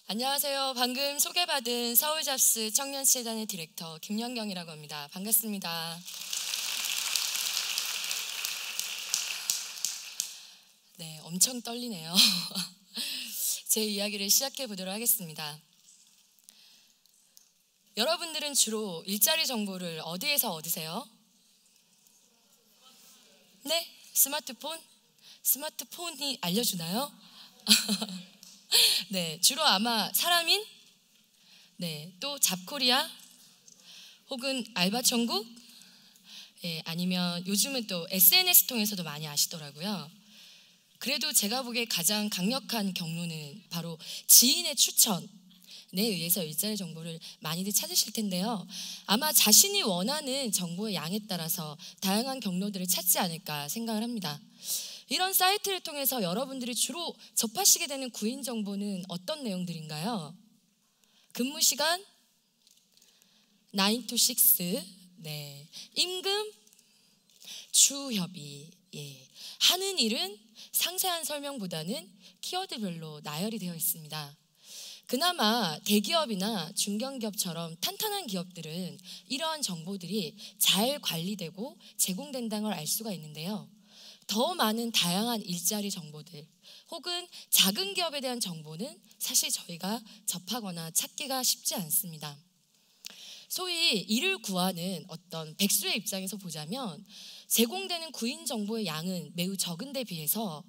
안녕하세요. 방금 소개받은 서울잡스 청년치재단의 디렉터 김연경이라고 합니다. 반갑습니다. 네, 엄청 떨리네요. 제 이야기를 시작해 보도록 하겠습니다. 여러분들은 주로 일자리 정보를 어디에서 얻으세요? 네? 스마트폰? 스마트폰이 알려주나요? 네, 주로 아마 사람인? 네, 또 잡코리아? 혹은 알바천국? 예, 아니면 요즘은 또 SNS 통해서도 많이 아시더라고요. 그래도 제가 보기에 가장 강력한 경로는 바로 지인의 추천에 의해서 일자리 정보를 많이들 찾으실 텐데요. 아마 자신이 원하는 정보의 양에 따라서 다양한 경로들을 찾지 않을까 생각을 합니다. 이런 사이트를 통해서 여러분들이 주로 접하시게 되는 구인 정보는 어떤 내용들인가요? 근무 시간, 9 to 6, 네. 임금, 주협의, 예. 하는 일은 상세한 설명보다는 키워드별로 나열이 되어 있습니다. 그나마 대기업이나 중견기업처럼 탄탄한 기업들은 이러한 정보들이 잘 관리되고 제공된다는 걸 알 수가 있는데요. 더 많은 다양한 일자리 정보들 혹은 작은 기업에 대한 정보는 사실 저희가 접하거나 찾기가 쉽지 않습니다. 소위 일을 구하는 어떤 백수의 입장에서 보자면 제공되는 구인 정보의 양은 매우 적은 데 비해서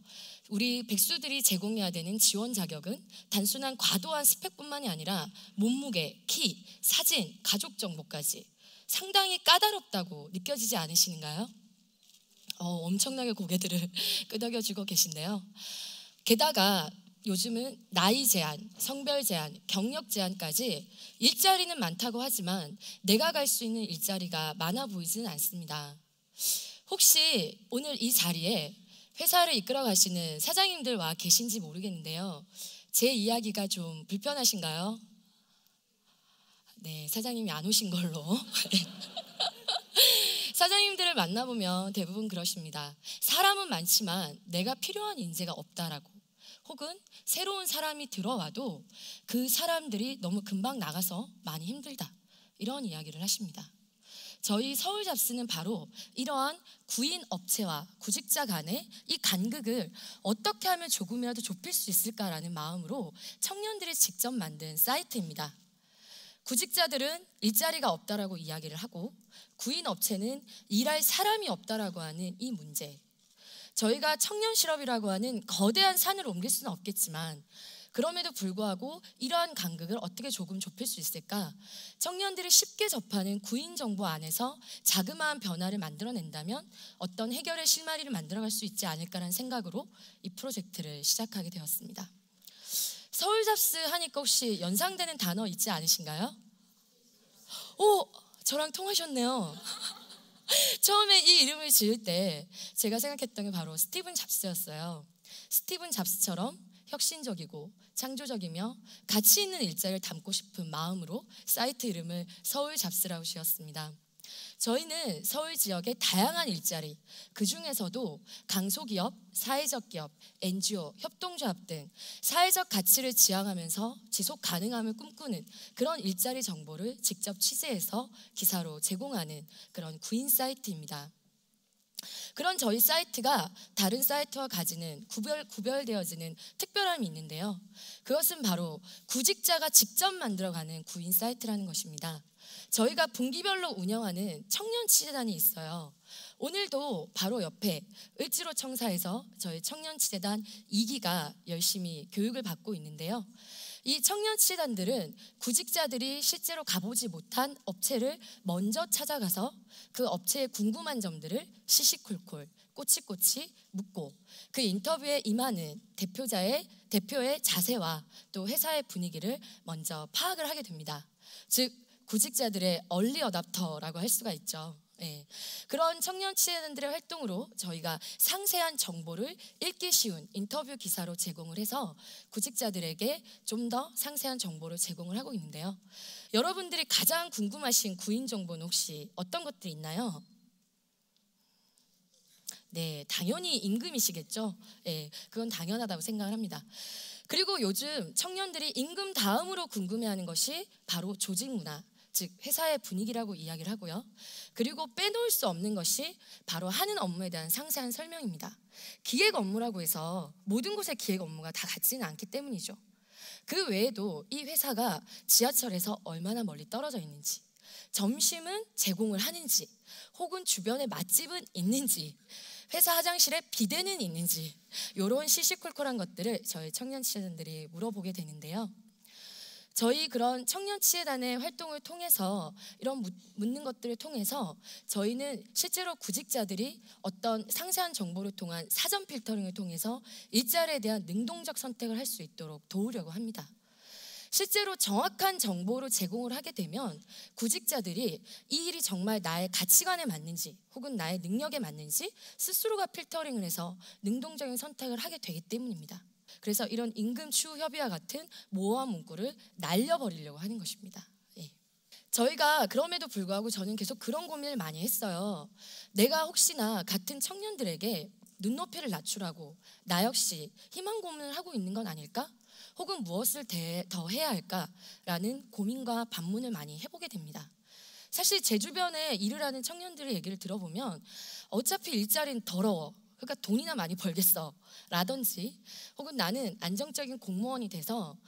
우리 백수들이 제공해야 되는 지원 자격은 단순한 과도한 스펙뿐만이 아니라 몸무게, 키, 사진, 가족 정보까지 상당히 까다롭다고 느껴지지 않으시는가요? 엄청나게 고개들을 끄덕여주고 계신데요. 게다가 요즘은 나이 제한, 성별 제한, 경력 제한까지 일자리는 많다고 하지만 내가 갈 수 있는 일자리가 많아 보이지는 않습니다. 혹시 오늘 이 자리에 회사를 이끌어 가시는 사장님들 와 계신지 모르겠는데요. 제 이야기가 좀 불편하신가요? 네, 사장님이 안 오신 걸로. 사장님들을 만나보면 대부분 그러십니다. 사람은 많지만 내가 필요한 인재가 없다라고, 혹은 새로운 사람이 들어와도 그 사람들이 너무 금방 나가서 많이 힘들다, 이런 이야기를 하십니다. 저희 서울잡스는 바로 이러한 구인 업체와 구직자 간의 이 간극을 어떻게 하면 조금이라도 좁힐 수 있을까라는 마음으로 청년들이 직접 만든 사이트입니다. 구직자들은 일자리가 없다라고 이야기를 하고 구인 업체는 일할 사람이 없다라고 하는 이 문제, 저희가 청년 실업이라고 하는 거대한 산을 옮길 수는 없겠지만 그럼에도 불구하고 이러한 간극을 어떻게 조금 좁힐 수 있을까? 청년들이 쉽게 접하는 구인 정보 안에서 자그마한 변화를 만들어낸다면 어떤 해결의 실마리를 만들어갈 수 있지 않을까라는 생각으로 이 프로젝트를 시작하게 되었습니다. 서울잡스 하니까 혹시 연상되는 단어 있지 않으신가요? 오, 저랑 통하셨네요. 처음에 이 이름을 지을 때 제가 생각했던 게 바로 스티븐 잡스였어요. 스티븐 잡스처럼 혁신적이고 창조적이며 가치 있는 일자리를 담고 싶은 마음으로 사이트 이름을 서울잡스라고 지었습니다. 저희는 서울 지역의 다양한 일자리, 그 중에서도 강소기업, 사회적 기업, NGO, 협동조합 등 사회적 가치를 지향하면서 지속 가능함을 꿈꾸는 그런 일자리 정보를 직접 취재해서 기사로 제공하는 그런 구인 사이트입니다. 그런 저희 사이트가 다른 사이트와 가지는 구별되어지는 특별함이 있는데요. 그것은 바로 구직자가 직접 만들어가는 구인 사이트라는 것입니다. 저희가 분기별로 운영하는 청년치재단이 있어요. 오늘도 바로 옆에 을지로청사에서 저희 청년치재단 2기가 열심히 교육을 받고 있는데요. 이 청년치재단들은 구직자들이 실제로 가보지 못한 업체를 먼저 찾아가서 그 업체의 궁금한 점들을 시시콜콜, 꼬치꼬치 묻고 그 인터뷰에 임하는 대표의 자세와 또 회사의 분위기를 먼저 파악을 하게 됩니다. 즉 구직자들의 얼리 어답터라고 할 수가 있죠. 네. 그런 청년 취재단들의 활동으로 저희가 상세한 정보를 읽기 쉬운 인터뷰 기사로 제공을 해서 구직자들에게 좀 더 상세한 정보를 제공을 하고 있는데요. 여러분들이 가장 궁금하신 구인 정보는 혹시 어떤 것들이 있나요? 네, 당연히 임금이시겠죠. 네, 그건 당연하다고 생각을 합니다. 그리고 요즘 청년들이 임금 다음으로 궁금해하는 것이 바로 조직 문화, 즉 회사의 분위기라고 이야기를 하고요. 그리고 빼놓을 수 없는 것이 바로 하는 업무에 대한 상세한 설명입니다. 기획 업무라고 해서 모든 곳의 기획 업무가 다 같지는 않기 때문이죠. 그 외에도 이 회사가 지하철에서 얼마나 멀리 떨어져 있는지, 점심은 제공을 하는지, 혹은 주변에 맛집은 있는지, 회사 화장실에 비데는 있는지, 이런 시시콜콜한 것들을 저희 청년치회단들이 물어보게 되는데요. 저희 그런 청년치회단의 활동을 통해서 이런 묻는 것들을 통해서 저희는 실제로 구직자들이 어떤 상세한 정보를 통한 사전 필터링을 통해서 일자리에 대한 능동적 선택을 할 수 있도록 도우려고 합니다. 실제로 정확한 정보를 제공을 하게 되면 구직자들이 이 일이 정말 나의 가치관에 맞는지 혹은 나의 능력에 맞는지 스스로가 필터링을 해서 능동적인 선택을 하게 되기 때문입니다. 그래서 이런 임금 추후 협의와 같은 모호한 문구를 날려버리려고 하는 것입니다. 예. 저희가 그럼에도 불구하고 저는 계속 그런 고민을 많이 했어요. 내가 혹시나 같은 청년들에게 눈높이를 낮추라고 나 역시 희망 고문을 하고 있는 건 아닐까? 혹은 무엇을 더 해야 할까라는 고민과 반문을 많이 해보게 됩니다. 사실 제 주변에 일을 하는 청년들의 얘기를 들어보면 어차피 일자리는 더러워, 그러니까 돈이나 많이 벌겠어 라든지, 혹은 나는 안정적인 공무원이 돼서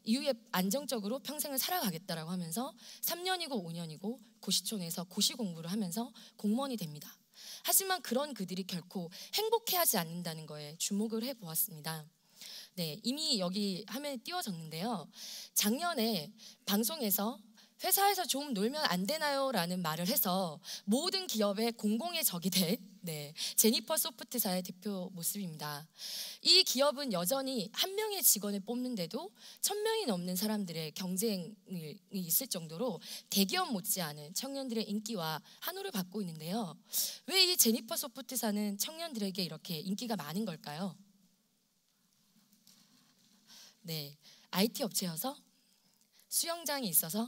이후에 안정적으로 평생을 살아가겠다라고 하면서 3년이고 5년이고 고시촌에서 고시 공부를 하면서 공무원이 됩니다. 하지만 그런 그들이 결코 행복해하지 않는다는 거에 주목을 해보았습니다. 네, 이미 여기 화면에 띄워졌는데요. 작년에 방송에서 회사에서 좀 놀면 안 되나요? 라는 말을 해서 모든 기업의 공공의 적이 된 제니퍼 소프트사의 대표 모습입니다. 이 기업은 여전히 한 명의 직원을 뽑는데도 1000명이 넘는 사람들의 경쟁이 있을 정도로 대기업 못지않은 청년들의 인기와 환호를 받고 있는데요. 왜 이 제니퍼 소프트사는 청년들에게 이렇게 인기가 많은 걸까요? 네, IT 업체여서? 수영장이 있어서?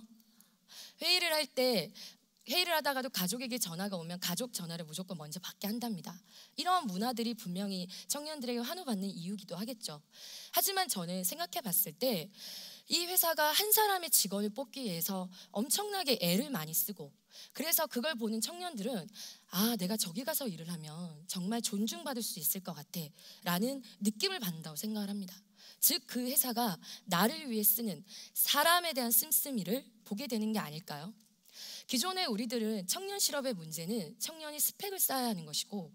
회의를 하다가도 가족에게 전화가 오면 가족 전화를 무조건 먼저 받게 한답니다. 이러한 문화들이 분명히 청년들에게 환호받는 이유기도 하겠죠. 하지만 저는 생각해 봤을 때 이 회사가 한 사람의 직원을 뽑기 위해서 엄청나게 애를 많이 쓰고, 그래서 그걸 보는 청년들은 내가 저기 가서 일을 하면 정말 존중받을 수 있을 것 같아 라는 느낌을 받는다고 생각을 합니다. 즉 그 회사가 나를 위해 쓰는 사람에 대한 씀씀이를 보게 되는 게 아닐까요? 기존의 우리들은 청년 실업의 문제는 청년이 스펙을 쌓아야 하는 것이고,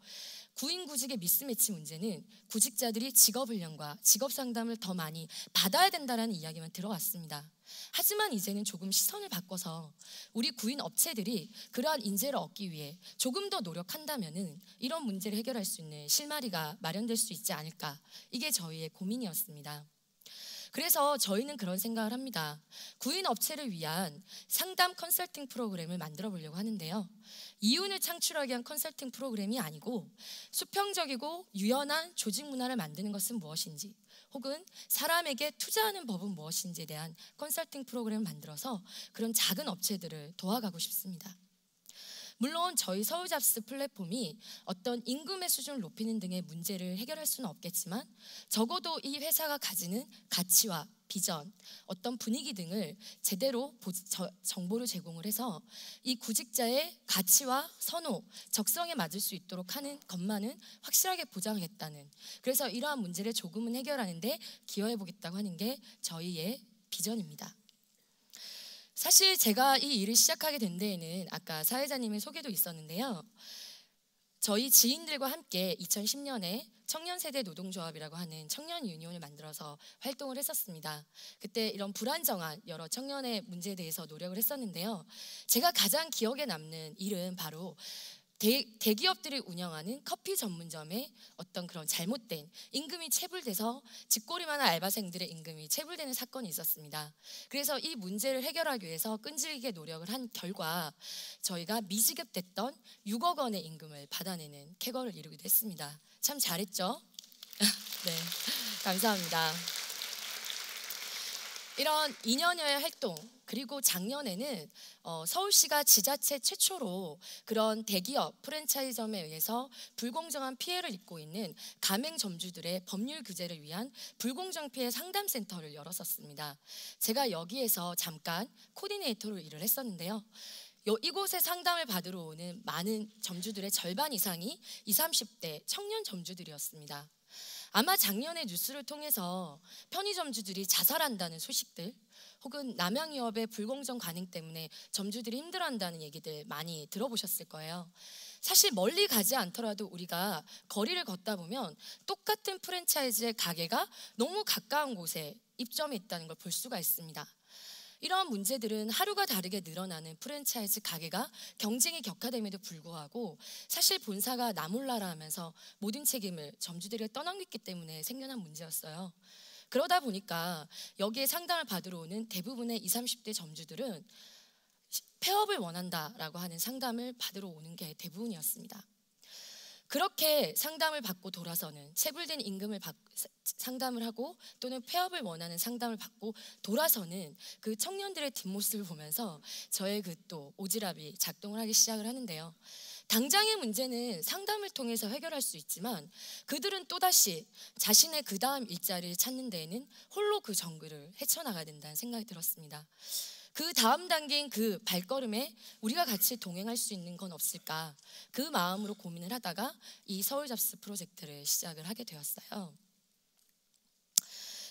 구인구직의 미스매치 문제는 구직자들이 직업훈련과 직업상담을 더 많이 받아야 된다는 이야기만 들어왔습니다. 하지만 이제는 조금 시선을 바꿔서 우리 구인 업체들이 그러한 인재를 얻기 위해 조금 더 노력한다면 이런 문제를 해결할 수 있는 실마리가 마련될 수 있지 않을까, 이게 저희의 고민이었습니다. 그래서 저희는 그런 생각을 합니다. 구인 업체를 위한 상담 컨설팅 프로그램을 만들어 보려고 하는데요. 이윤을 창출하기 위한 컨설팅 프로그램이 아니고 수평적이고 유연한 조직 문화를 만드는 것은 무엇인지, 혹은 사람에게 투자하는 법은 무엇인지에 대한 컨설팅 프로그램을 만들어서 그런 작은 업체들을 도와가고 싶습니다. 물론 저희 서울잡스 플랫폼이 어떤 임금의 수준을 높이는 등의 문제를 해결할 수는 없겠지만, 적어도 이 회사가 가지는 가치와 비전, 어떤 분위기 등을 제대로 정보를 제공을 해서 이 구직자의 가치와 선호, 적성에 맞을 수 있도록 하는 것만은 확실하게 보장하겠다는, 그래서 이러한 문제를 조금은 해결하는데 기여해보겠다고 하는 게 저희의 비전입니다. 사실 제가 이 일을 시작하게 된 데에는 아까 사회자님의 소개도 있었는데요. 저희 지인들과 함께 2010년에 청년세대 노동조합이라고 하는 청년 유니온을 만들어서 활동을 했었습니다. 그때 이런 불안정한 여러 청년의 문제에 대해서 노력을 했었는데요. 제가 가장 기억에 남는 일은 바로 대기업들이 운영하는 커피 전문점의 어떤 그런 잘못된 임금이 체불돼서 집꼬리만한 알바생들의 임금이 체불되는 사건이 있었습니다. 그래서 이 문제를 해결하기 위해서 끈질기게 노력을 한 결과 저희가 미지급됐던 6억 원의 임금을 받아내는 쾌거를 이루기도 했습니다. 참 잘했죠? 네, 감사합니다. 이런 2년여의 활동, 그리고 작년에는 서울시가 지자체 최초로 그런 대기업 프랜차이점에 의해서 불공정한 피해를 입고 있는 가맹점주들의 법률 규제를 위한 불공정 피해 상담센터를 열었었습니다. 제가 여기에서 잠깐 코디네이터로 일을 했었는데요. 이곳에 상담을 받으러 오는 많은 점주들의 절반 이상이 20, 30대 청년 점주들이었습니다. 아마 작년에 뉴스를 통해서 편의점주들이 자살한다는 소식들, 혹은 남양유업의 불공정 관행 때문에 점주들이 힘들어한다는 얘기들 많이 들어보셨을 거예요. 사실 멀리 가지 않더라도 우리가 거리를 걷다 보면 똑같은 프랜차이즈의 가게가 너무 가까운 곳에 입점해 있다는 걸 볼 수가 있습니다. 이러한 문제들은 하루가 다르게 늘어나는 프랜차이즈 가게가 경쟁이 격화됨에도 불구하고 사실 본사가 나 몰라라 하면서 모든 책임을 점주들에게 떠넘겼기 때문에 생겨난 문제였어요. 그러다 보니까 여기에 상담을 받으러 오는 대부분의 20, 30대 점주들은 폐업을 원한다라고 하는 상담을 받으러 오는 게 대부분이었습니다. 그렇게 상담을 받고 돌아서는 체불된 임금을 상담을 하고 또는 폐업을 원하는 상담을 받고 돌아서는 그 청년들의 뒷모습을 보면서 저의 그 또 오지랖이 작동을 하기 시작을 하는데요. 당장의 문제는 상담을 통해서 해결할 수 있지만 그들은 또다시 자신의 그 다음 일자리를 찾는 데에는 홀로 그 정글을 헤쳐나가야 된다는 생각이 들었습니다. 그 다음 단계인 그 발걸음에 우리가 같이 동행할 수 있는 건 없을까, 그 마음으로 고민을 하다가 이 서울잡스 프로젝트를 시작을 하게 되었어요.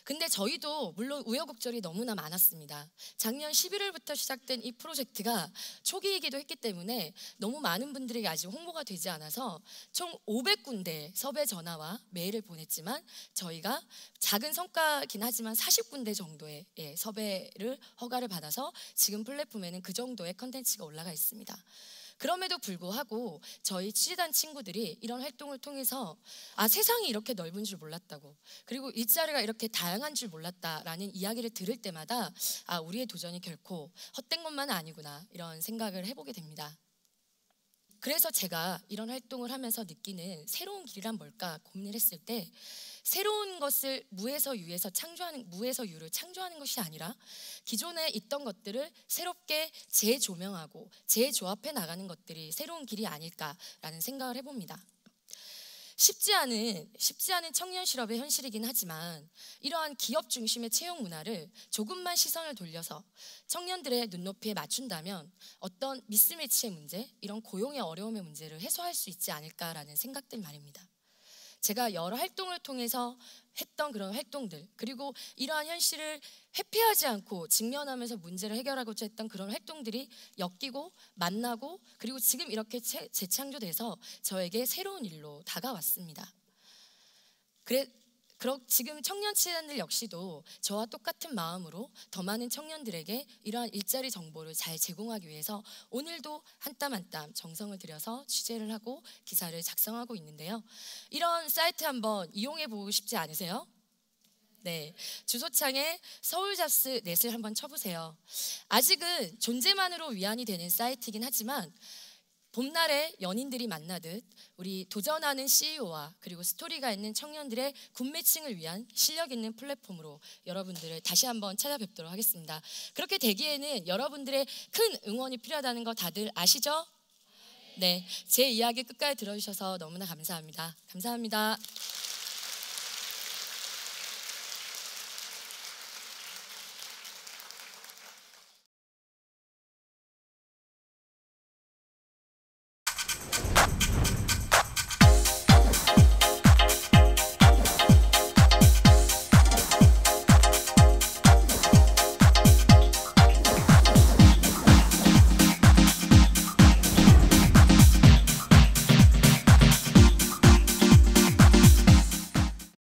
근데 저희도 물론 우여곡절이 너무나 많았습니다. 작년 11월부터 시작된 이 프로젝트가 초기이기도 했기 때문에 너무 많은 분들에게 아직 홍보가 되지 않아서 총 500군데 섭외 전화와 메일을 보냈지만 저희가 작은 성과긴 하지만 40군데 정도의 섭외를 허가를 받아서 지금 플랫폼에는 그 정도의 컨텐츠가 올라가 있습니다. 그럼에도 불구하고 저희 취재단 친구들이 이런 활동을 통해서 세상이 이렇게 넓은 줄 몰랐다고, 그리고 일자리가 이렇게 다양한 줄 몰랐다라는 이야기를 들을 때마다 우리의 도전이 결코 헛된 것만은 아니구나, 이런 생각을 해보게 됩니다. 그래서 제가 이런 활동을 하면서 느끼는 새로운 길이란 뭘까 고민을 했을 때, 새로운 것을 무에서 유에서 창조하는, 무에서 유를 창조하는 것이 아니라 기존에 있던 것들을 새롭게 재조명하고 재조합해 나가는 것들이 새로운 길이 아닐까라는 생각을 해봅니다. 쉽지 않은 청년 실업의 현실이긴 하지만 이러한 기업 중심의 채용 문화를 조금만 시선을 돌려서 청년들의 눈높이에 맞춘다면 어떤 미스매치의 문제, 이런 고용의 어려움의 문제를 해소할 수 있지 않을까라는 생각들 말입니다. 제가 여러 활동을 통해서 했던 그런 활동들, 그리고 이러한 현실을 회피하지 않고 직면하면서 문제를 해결하고자 했던 그런 활동들이 엮이고 만나고, 그리고 지금 이렇게 재창조돼서 저에게 새로운 일로 다가왔습니다. 지금 청년 취재단들 역시도 저와 똑같은 마음으로 더 많은 청년들에게 이러한 일자리 정보를 잘 제공하기 위해서 오늘도 한 땀 한 땀 정성을 들여서 취재를 하고 기사를 작성하고 있는데요. 이런 사이트 한번 이용해 보고 싶지 않으세요? 네, 주소창에 서울잡스 넷을 한번 쳐보세요. 아직은 존재만으로 위안이 되는 사이트이긴 하지만 봄날에 연인들이 만나듯 우리 도전하는 CEO와 그리고 스토리가 있는 청년들의 굿매칭을 위한 실력 있는 플랫폼으로 여러분들을 다시 한번 찾아뵙도록 하겠습니다. 그렇게 되기에는 여러분들의 큰 응원이 필요하다는 거 다들 아시죠? 네, 제 이야기 끝까지 들어주셔서 너무나 감사합니다. 감사합니다.